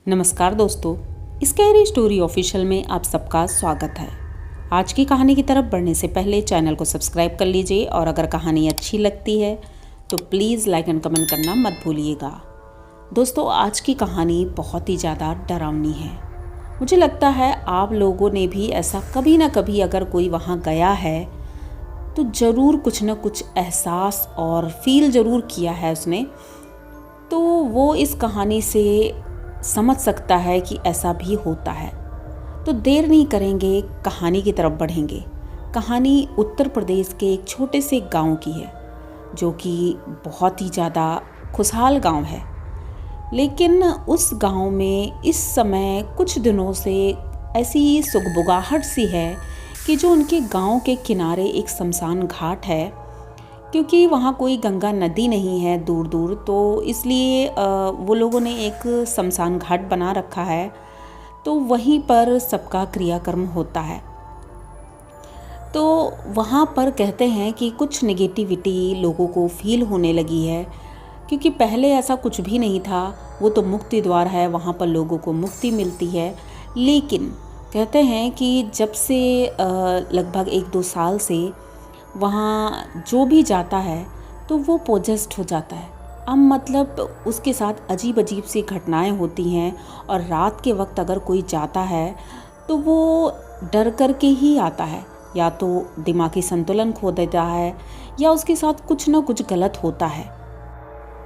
नमस्कार दोस्तों, scary story official में आप सबका स्वागत है। आज की कहानी की तरफ बढ़ने से पहले चैनल को सब्सक्राइब कर लीजिए और अगर कहानी अच्छी लगती है तो प्लीज़ लाइक एंड कमेंट करना मत भूलिएगा। दोस्तों, आज की कहानी बहुत ही ज़्यादा डरावनी है। मुझे लगता है आप लोगों ने भी ऐसा कभी ना कभी अगर कोई वहाँ गया है तो ज़रूर कुछ ना कुछ एहसास और फील ज़रूर किया है उसने, तो वो इस कहानी से समझ सकता है कि ऐसा भी होता है। तो देर नहीं करेंगे, कहानी की तरफ बढ़ेंगे। कहानी उत्तर प्रदेश के एक छोटे से गांव की है जो कि बहुत ही ज़्यादा खुशहाल गांव है। लेकिन उस गांव में इस समय कुछ दिनों से ऐसी सुगबुगाहट सी है कि जो उनके गांव के किनारे एक शमशान घाट है, क्योंकि वहाँ कोई गंगा नदी नहीं है दूर दूर, तो इसलिए वो लोगों ने एक शमशान घाट बना रखा है। तो वहीं पर सबका क्रियाकर्म होता है। तो वहाँ पर कहते हैं कि कुछ नेगेटिविटी लोगों को फील होने लगी है, क्योंकि पहले ऐसा कुछ भी नहीं था। वो तो मुक्ति द्वार है, वहाँ पर लोगों को मुक्ति मिलती है। लेकिन कहते हैं कि जब से लगभग 1-2 साल से वहाँ जो भी जाता है तो वो पोजेस्ड हो जाता है। अब मतलब उसके साथ अजीब अजीब सी घटनाएं होती हैं, और रात के वक्त अगर कोई जाता है तो वो डर कर के ही आता है, या तो दिमागी संतुलन खो देता है या उसके साथ कुछ ना कुछ गलत होता है।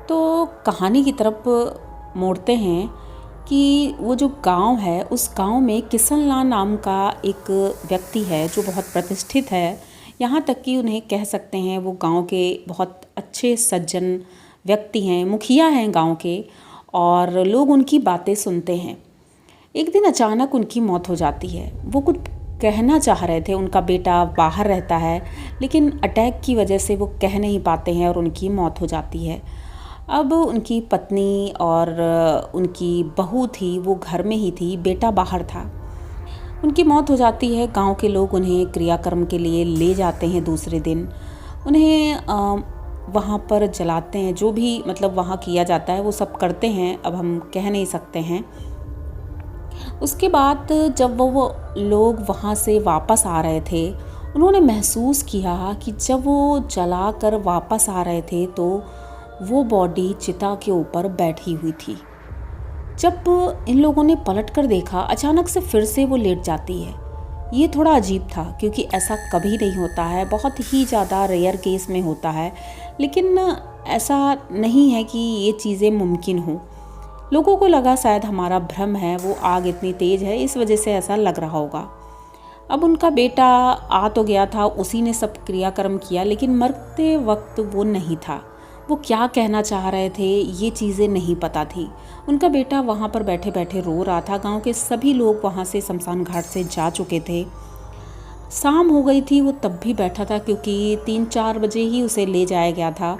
तो कहानी की तरफ मोड़ते हैं कि वो जो गांव है, उस गांव में किशनलाल नाम का एक व्यक्ति है जो बहुत प्रतिष्ठित है। यहाँ तक कि उन्हें कह सकते हैं वो गांव के बहुत अच्छे सज्जन व्यक्ति हैं, मुखिया हैं गांव के, और लोग उनकी बातें सुनते हैं। एक दिन अचानक उनकी मौत हो जाती है। वो कुछ कहना चाह रहे थे, उनका बेटा बाहर रहता है, लेकिन अटैक की वजह से वो कह नहीं पाते हैं और उनकी मौत हो जाती है। अब उनकी पत्नी और उनकी बहू थी, वो घर में ही थी, बेटा बाहर था। उनकी मौत हो जाती है। गांव के लोग उन्हें क्रियाकर्म के लिए ले जाते हैं। दूसरे दिन उन्हें वहाँ पर जलाते हैं। जो भी मतलब वहाँ किया जाता है वो सब करते हैं, अब हम कह नहीं सकते हैं। उसके बाद जब वो लोग वहाँ से वापस आ रहे थे, उन्होंने महसूस किया कि जब वो जला कर वापस आ रहे थे तो वो बॉडी चिता के ऊपर बैठी हुई थी। जब इन लोगों ने पलट कर देखा, अचानक से फिर से वो लेट जाती है। ये थोड़ा अजीब था, क्योंकि ऐसा कभी नहीं होता है, बहुत ही ज़्यादा रेयर केस में होता है। लेकिन ऐसा नहीं है कि ये चीज़ें मुमकिन हो। लोगों को लगा शायद हमारा भ्रम है, वो आग इतनी तेज़ है, इस वजह से ऐसा लग रहा होगा। अब उनका बेटा आ तो गया था, उसी ने सब क्रियाकर्म किया, लेकिन मरते वक्त वो नहीं था। वो क्या कहना चाह रहे थे ये चीज़ें नहीं पता थी। उनका बेटा वहाँ पर बैठे बैठे रो रहा था। गांव के सभी लोग वहाँ से शमशान घाट से जा चुके थे। शाम हो गई थी, वो तब भी बैठा था, क्योंकि 3-4 बजे ही उसे ले जाया गया था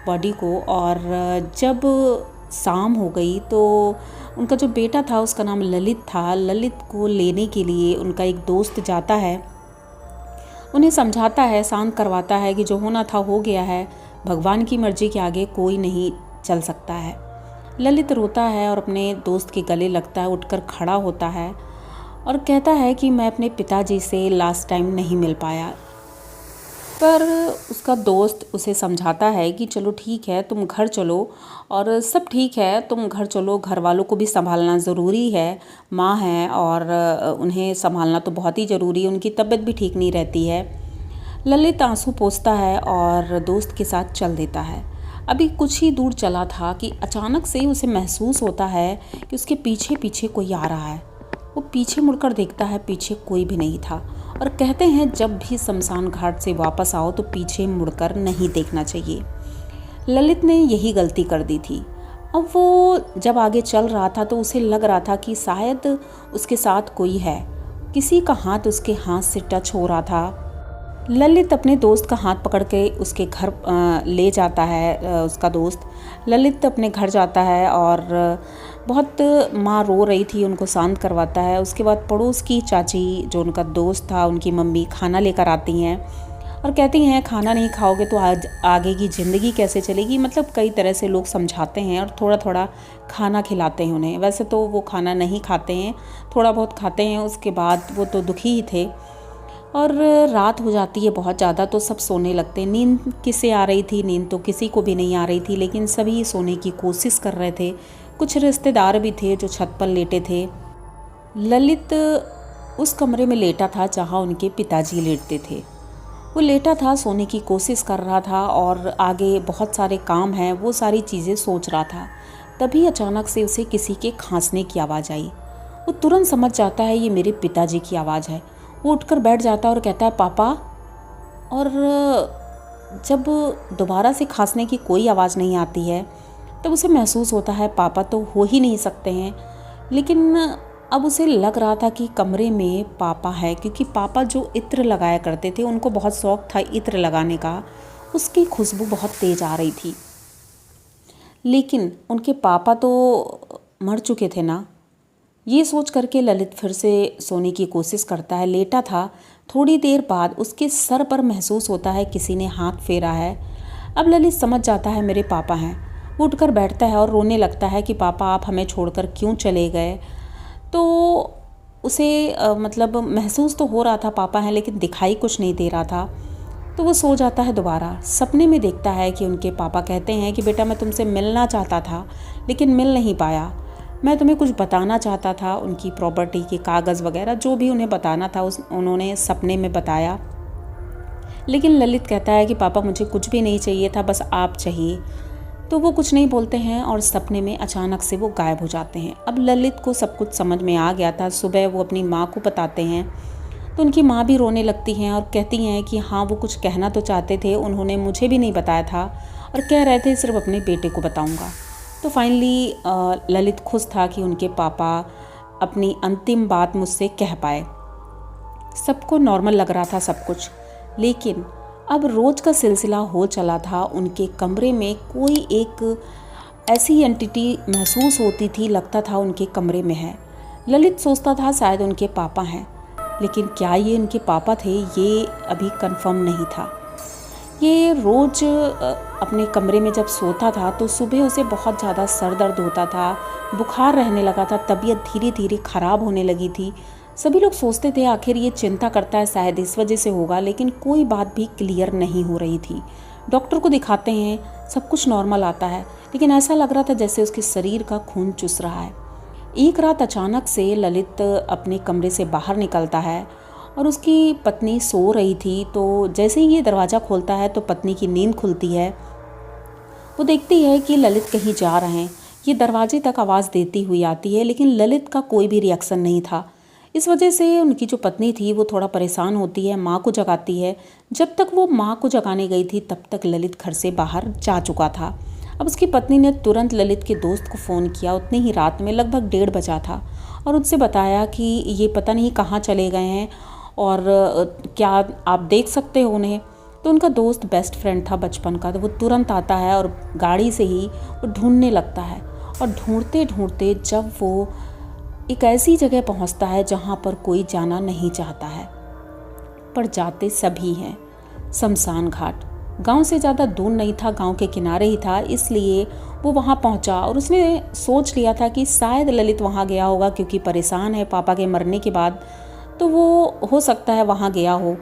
बॉडी को। और जब शाम हो गई तो उनका जो बेटा था, उसका नाम ललित था, ललित को लेने के लिए उनका एक दोस्त जाता है। उन्हें समझाता है, शांत करवाता है कि जो होना था हो गया है, भगवान की मर्जी के आगे कोई नहीं चल सकता है। ललित रोता है और अपने दोस्त के गले लगता है, उठकर खड़ा होता है और कहता है कि मैं अपने पिताजी से लास्ट टाइम नहीं मिल पाया। पर उसका दोस्त उसे समझाता है कि चलो ठीक है, तुम घर चलो और सब ठीक है, तुम घर चलो, घर वालों को भी संभालना ज़रूरी है, माँ है और उन्हें संभालना तो बहुत ही ज़रूरी है, उनकी तबीयत भी ठीक नहीं रहती है। ललित आंसू पोंछता है और दोस्त के साथ चल देता है। अभी कुछ ही दूर चला था कि अचानक से उसे महसूस होता है कि उसके पीछे पीछे कोई आ रहा है। वो पीछे मुड़कर देखता है, पीछे कोई भी नहीं था। और कहते हैं जब भी शमशान घाट से वापस आओ तो पीछे मुड़कर नहीं देखना चाहिए। ललित ने यही गलती कर दी थी। अब वो जब आगे चल रहा था तो उसे लग रहा था कि शायद उसके साथ कोई है, किसी का हाथ उसके हाथ से टच हो रहा था। ललित अपने दोस्त का हाथ पकड़ के उसके घर ले जाता है। उसका दोस्त ललित अपने घर जाता है और बहुत माँ रो रही थी, उनको शांत करवाता है। उसके बाद पड़ोस की चाची, जो उनका दोस्त था, उनकी मम्मी खाना लेकर आती हैं और कहती हैं खाना नहीं खाओगे तो आज आगे की ज़िंदगी कैसे चलेगी। मतलब कई तरह से लोग समझाते हैं और थोड़ा थोड़ा खाना खिलाते हैं उन्हें। वैसे तो वो खाना नहीं खाते हैं, थोड़ा बहुत खाते हैं। उसके बाद वो तो दुखी ही थे। और रात हो जाती है बहुत ज़्यादा, तो सब सोने लगते हैं। नींद किसे आ रही थी? नींद तो किसी को भी नहीं आ रही थी, लेकिन सभी सोने की कोशिश कर रहे थे। कुछ रिश्तेदार भी थे जो छत पर लेटे थे। ललित उस कमरे में लेटा था जहाँ उनके पिताजी लेटते थे। वो लेटा था, सोने की कोशिश कर रहा था और आगे बहुत सारे काम हैं, वो सारी चीज़ें सोच रहा था। तभी अचानक से उसे किसी के खांसने की आवाज़ आई। वो तुरंत समझ जाता है ये मेरे पिताजी की आवाज़ है। वो उठकर बैठ जाता है और कहता है पापा। और जब दोबारा से खांसने की कोई आवाज़ नहीं आती है तब उसे महसूस होता है पापा तो हो ही नहीं सकते हैं। लेकिन अब उसे लग रहा था कि कमरे में पापा है, क्योंकि पापा जो इत्र लगाया करते थे, उनको बहुत शौक था इत्र लगाने का। उसकी खुशबू बहुत तेज़ आ रही थी। लेकिन उनके पापा तो मर चुके थे ना। ये सोच करके ललित फिर से सोने की कोशिश करता है। लेटा था, थोड़ी देर बाद उसके सर पर महसूस होता है किसी ने हाथ फेरा है। अब ललित समझ जाता है मेरे पापा हैं। वो उठकर बैठता है और रोने लगता है कि पापा आप हमें छोड़कर क्यों चले गए। तो उसे मतलब महसूस तो हो रहा था पापा हैं, लेकिन दिखाई कुछ नहीं दे रहा था। तो वो सो जाता है। दोबारा सपने में देखता है कि उनके पापा कहते हैं कि बेटा मैं तुमसे मिलना चाहता था लेकिन मिल नहीं पाया। मैं तुम्हें कुछ बताना चाहता था, उनकी प्रॉपर्टी के कागज़ वगैरह जो भी उन्हें बताना था उन्होंने सपने में बताया। लेकिन ललित कहता है कि पापा मुझे कुछ भी नहीं चाहिए था, बस आप चाहिए। तो वो कुछ नहीं बोलते हैं और सपने में अचानक से वो गायब हो जाते हैं। अब ललित को सब कुछ समझ में आ गया था। सुबह वो अपनी माँ को बताते हैं तो उनकी माँ भी रोने लगती हैं और कहती हैं कि हाँ वो कुछ कहना तो चाहते थे, उन्होंने मुझे भी नहीं बताया था और कह रहे थे सिर्फ अपने बेटे को बताऊँगा। तो फाइनली ललित खुश था कि उनके पापा अपनी अंतिम बात मुझसे कह पाए। सबको नॉर्मल लग रहा था सब कुछ, लेकिन अब रोज़ का सिलसिला हो चला था। उनके कमरे में कोई एक ऐसी एंटिटी महसूस होती थी, लगता था उनके कमरे में है। ललित सोचता था शायद उनके पापा हैं, लेकिन क्या ये उनके पापा थे ये अभी कंफर्म नहीं था। ये रोज़ अपने कमरे में जब सोता था तो सुबह उसे बहुत ज़्यादा सर दर्द होता था, बुखार रहने लगा था, तबीयत धीरे धीरे ख़राब होने लगी थी। सभी लोग सोचते थे आखिर ये चिंता करता है शायद इस वजह से होगा, लेकिन कोई बात भी क्लियर नहीं हो रही थी। डॉक्टर को दिखाते हैं, सब कुछ नॉर्मल आता है, लेकिन ऐसा लग रहा था जैसे उसके शरीर का खून चूस रहा है। एक रात अचानक से ललित अपने कमरे से बाहर निकलता है और उसकी पत्नी सो रही थी। तो जैसे ही ये दरवाज़ा खोलता है तो पत्नी की नींद खुलती है। वो देखती है कि ललित कहीं जा रहे हैं। ये दरवाजे तक आवाज़ देती हुई आती है, लेकिन ललित का कोई भी रिएक्शन नहीं था। इस वजह से उनकी जो पत्नी थी वो थोड़ा परेशान होती है, माँ को जगाती है। जब तक वो माँ को जगाने गई थी तब तक ललित घर से बाहर जा चुका था। अब उसकी पत्नी ने तुरंत ललित के दोस्त को फ़ोन किया। उतनी ही रात में लगभग 1:30 बजा था और उनसे बताया कि ये पता नहीं कहाँ चले गए हैं और क्या आप देख सकते हो उन्हें। तो उनका दोस्त बेस्ट फ्रेंड था बचपन का, तो वो तुरंत आता है और गाड़ी से ही वो ढूंढने लगता है। और ढूंढते ढूंढते जब वो एक ऐसी जगह पहुंचता है जहां पर कोई जाना नहीं चाहता है, पर जाते सभी हैं, शमशान घाट। गांव से ज़्यादा दूर नहीं था, गांव के किनारे ही था, इसलिए वो वहां पहुंचा और उसने सोच लिया था कि शायद ललित वहां गया होगा क्योंकि परेशान है पापा के मरने के बाद, तो वो हो सकता है वहां गया हो।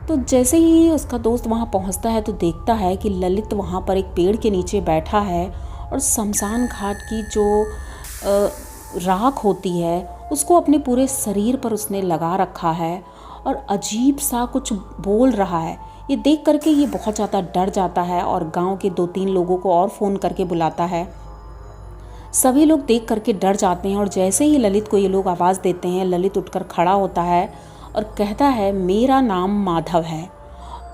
तो जैसे ही उसका दोस्त वहां पहुंचता है तो देखता है कि ललित वहां पर एक पेड़ के नीचे बैठा है और शमशान घाट की जो राख होती है उसको अपने पूरे शरीर पर उसने लगा रखा है और अजीब सा कुछ बोल रहा है। ये देख करके ये बहुत ज़्यादा डर जाता है और गांव के 2-3 लोगों को और फ़ोन करके बुलाता है। सभी लोग देख करके डर जाते हैं और जैसे ही ललित को ये लोग आवाज़ देते हैं, ललित उठकर खड़ा होता है और कहता है मेरा नाम माधव है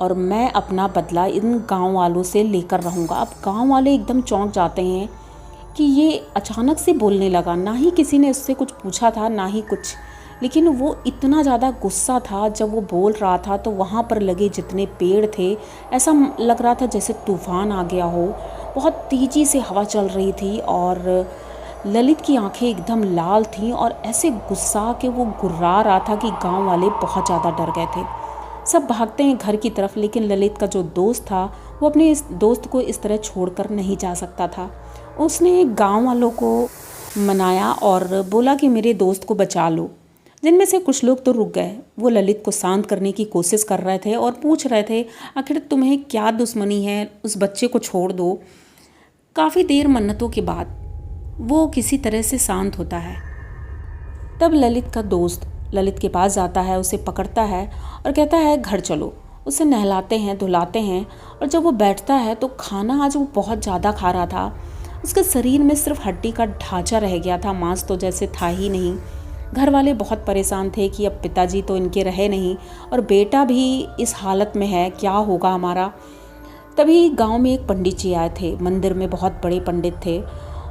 और मैं अपना बदला इन गांव वालों से लेकर रहूँगा। अब गांव वाले एकदम चौंक जाते हैं कि ये अचानक से बोलने लगा। ना ही किसी ने उससे कुछ पूछा था ना ही कुछ, लेकिन वो इतना ज़्यादा गुस्सा था जब वो बोल रहा था तो वहाँ पर लगे जितने पेड़ थे ऐसा लग रहा था जैसे तूफ़ान आ गया हो। बहुत तेज़ी से हवा चल रही थी और ललित की आंखें एकदम लाल थीं और ऐसे गुस्सा के वो गुर्रा रहा था कि गांव वाले बहुत ज़्यादा डर गए थे। सब भागते हैं घर की तरफ, लेकिन ललित का जो दोस्त था वो अपने इस दोस्त को इस तरह छोड़कर नहीं जा सकता था। उसने गांव वालों को मनाया और बोला कि मेरे दोस्त को बचा लो। जिनमें से कुछ लोग तो रुक गए। वो ललित को शांत करने की कोशिश कर रहे थे और पूछ रहे थे आखिर तुम्हें क्या दुश्मनी है, उस बच्चे को छोड़ दो। काफ़ी देर मन्नतों के बाद वो किसी तरह से शांत होता है। तब ललित का दोस्त ललित के पास जाता है, उसे पकड़ता है और कहता है घर चलो। उसे नहलाते हैं, धुलाते हैं और जब वो बैठता है तो खाना आज वो बहुत ज़्यादा खा रहा था। उसके शरीर में सिर्फ हड्डी का ढांचा रह गया था, मांस तो जैसे था ही नहीं। घर वाले बहुत परेशान थे कि अब पिताजी तो इनके रहे नहीं और बेटा भी इस हालत में है, क्या होगा हमारा। तभी गांव में एक पंडित जी आए थे, मंदिर में बहुत बड़े पंडित थे।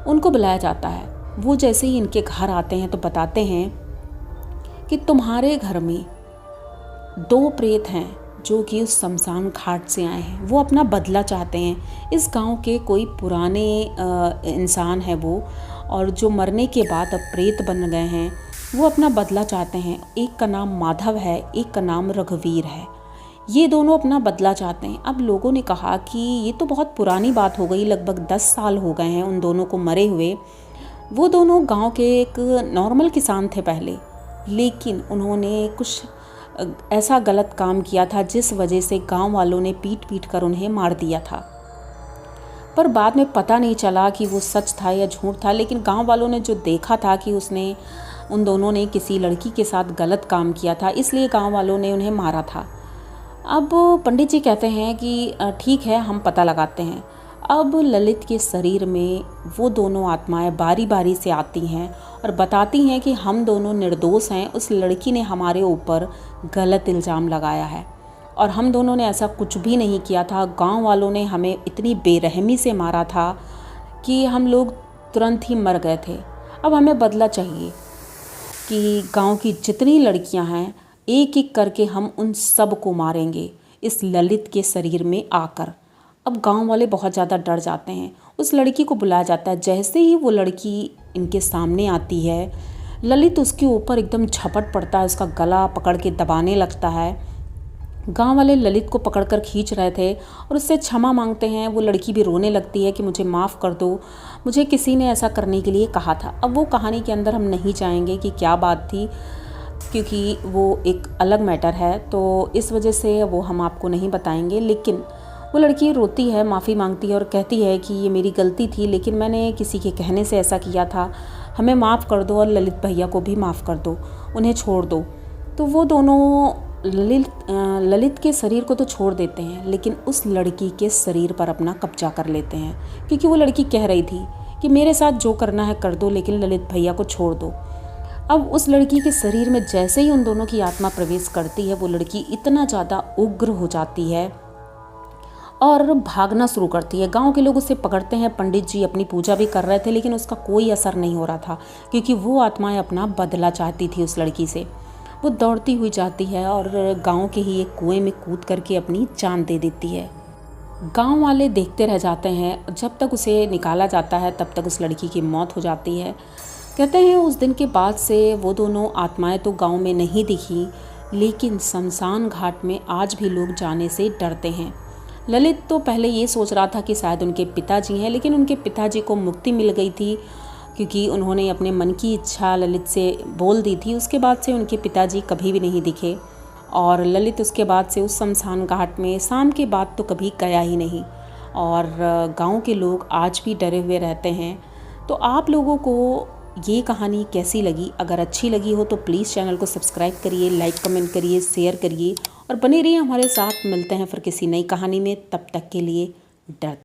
उनको बुलाया जाता है। वो जैसे ही इनके घर आते हैं तो बताते हैं कि तुम्हारे घर में 2 प्रेत हैं जो कि उस शमशान घाट से आए हैं। वो अपना बदला चाहते हैं। इस गांव के कोई पुराने इंसान है वो, और जो मरने के बाद अब प्रेत बन गए हैं, वो अपना बदला चाहते हैं। एक का नाम माधव है, एक का नाम रघुवीर है। ये दोनों अपना बदला चाहते हैं। अब लोगों ने कहा कि ये तो बहुत पुरानी बात हो गई, लगभग 10 साल हो गए हैं उन दोनों को मरे हुए। वो दोनों गांव के एक नॉर्मल किसान थे पहले, लेकिन उन्होंने कुछ ऐसा गलत काम किया था जिस वजह से गांव वालों ने पीट पीट कर उन्हें मार दिया था। पर बाद में पता नहीं चला कि वो सच था या झूठ था, लेकिन गांव वालों ने जो देखा था कि उन दोनों ने किसी लड़की के साथ गलत काम किया था, इसलिए गांव वालों ने उन्हें मारा था। अब पंडित जी कहते हैं कि ठीक है, हम पता लगाते हैं। अब ललित के शरीर में वो दोनों आत्माएं बारी बारी से आती हैं और बताती हैं कि हम दोनों निर्दोष हैं, उस लड़की ने हमारे ऊपर गलत इल्ज़ाम लगाया है और हम दोनों ने ऐसा कुछ भी नहीं किया था। गांव वालों ने हमें इतनी बेरहमी से मारा था कि हम लोग तुरंत ही मर गए थे। अब हमें बदला चाहिए कि गांव की जितनी लड़कियां हैं एक एक करके हम उन सब को मारेंगे इस ललित के शरीर में आकर। अब गांव वाले बहुत ज़्यादा डर जाते हैं। उस लड़की को बुलाया जाता है। जैसे ही वो लड़की इनके सामने आती है, ललित उसके ऊपर एकदम झपट पड़ता है, उसका गला पकड़ के दबाने लगता है। गांव वाले ललित को पकड़कर खींच रहे थे और उससे क्षमा मांगते हैं। वो लड़की भी रोने लगती है कि मुझे माफ़ कर दो, मुझे किसी ने ऐसा करने के लिए कहा था। अब वो कहानी के अंदर हम नहीं जाएंगे कि क्या बात थी, क्योंकि वो एक अलग मैटर है, तो इस वजह से वो हम आपको नहीं बताएंगे। लेकिन वो लड़की रोती है, माफ़ी मांगती है और कहती है कि ये मेरी गलती थी, लेकिन मैंने किसी के कहने से ऐसा किया था, हमें माफ़ कर दो और ललित भैया को भी माफ़ कर दो, उन्हें छोड़ दो। तो वो दोनों ललित के शरीर को तो छोड़ देते हैं, लेकिन उस लड़की के शरीर पर अपना कब्जा कर लेते हैं, क्योंकि वो लड़की कह रही थी कि मेरे साथ जो करना है कर दो, लेकिन ललित भैया को छोड़ दो। अब उस लड़की के शरीर में जैसे ही उन दोनों की आत्मा प्रवेश करती है, वो लड़की इतना ज़्यादा उग्र हो जाती है और भागना शुरू करती है। गांव के लोग उसे पकड़ते हैं। पंडित जी अपनी पूजा भी कर रहे थे, लेकिन उसका कोई असर नहीं हो रहा था, क्योंकि वो आत्माएं अपना बदला चाहती थी उस लड़की से। वो दौड़ती हुई जाती है और गांव के ही एक कुएं में कूद करके अपनी जान दे देती है। गांव वाले देखते रह जाते हैं। जब तक उसे निकाला जाता है तब तक उस लड़की की मौत हो जाती है। कहते हैं उस दिन के बाद से वो दोनों आत्माएं तो गांव में नहीं दिखी, लेकिन शमशान घाट में आज भी लोग जाने से डरते हैं। ललित तो पहले ये सोच रहा था कि शायद उनके पिताजी हैं, लेकिन उनके पिताजी को मुक्ति मिल गई थी, क्योंकि उन्होंने अपने मन की इच्छा ललित से बोल दी थी। उसके बाद से उनके पिताजी कभी भी नहीं दिखे और ललित उसके बाद से उस शमशान घाट में शाम के बाद तो कभी गया ही नहीं। और गांव के लोग आज भी डरे हुए रहते हैं। तो आप लोगों को ये कहानी कैसी लगी? अगर अच्छी लगी हो तो प्लीज़ चैनल को सब्सक्राइब करिए, लाइक कमेंट करिए, शेयर करिए और बने रहिए हमारे साथ। मिलते हैं फिर किसी नई कहानी में, तब तक के लिए डर